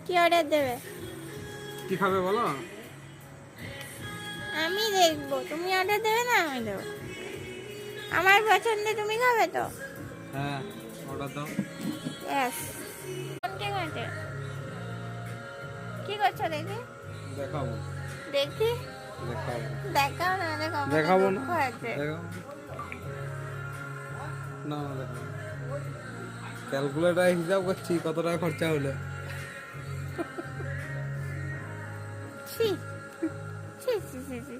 কি অর্ডার দেবে? কি খাবে বলো? আমি দেখবো, তুমি অর্ডার দেবে না আমি দেবো। আমার পছন্দে তুমি খাবে তো? হ্যাঁ, অর্ডার দাও। ইয়েস। কোনটা ঘাটে কি করছো দেখি? দেখাবো। দেখি। দেখাবো। দেখাও না, দেখো দেখাবো না। দুঃখ আছে। দেখাবো না, না দেখাবো। ক্যালকুলেটর হিসাব করছি কত টাকা খরচা হলো। ছি ছি ছি ছি ছি।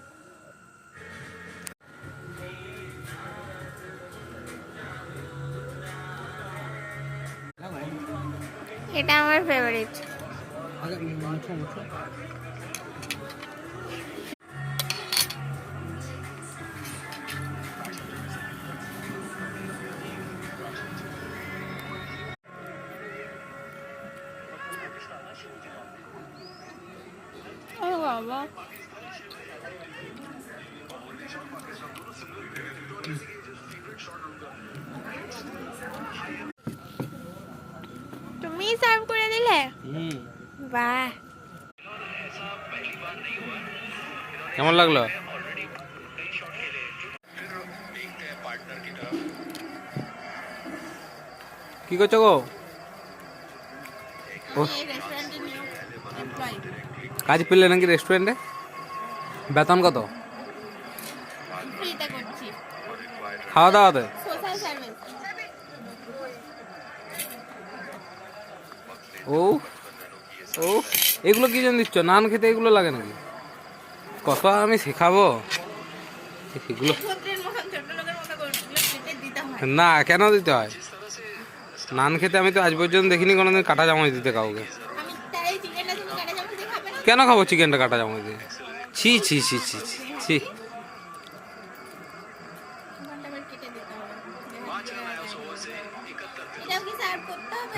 এটা আমার ফেভারিট। আগে মুছো মুছো। ও বাবা, তুমি সার্ভ করে দিলে? বাহ, কেমন লাগলো? কি করছো গো? কাজ পেলে নাকি রেস্টুরেন্টে? বেতন কত? ফ্রিতে করছি। খাওয়া দাওয়াতে? Social service. ও ও, এগুলো কি জন্য দিচ্ছ? নান খেতে এগুলো লাগে নাকি? কত আর আমি শেখাবো এগুলো? না, কেন দিতে হয়? নান খেতে আমি তো আজ পর্যন্ত দেখিনি কোনোদিন কাটা চামচ দিতে কাউকে। কেন খাবো চিকেনটা কাটা চামচ দিয়ে? ছি ছি ছি ছি ছি ছি।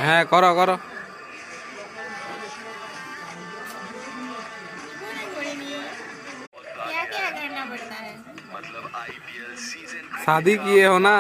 হ্যাঁ, করো করো। शादी किए हो ना?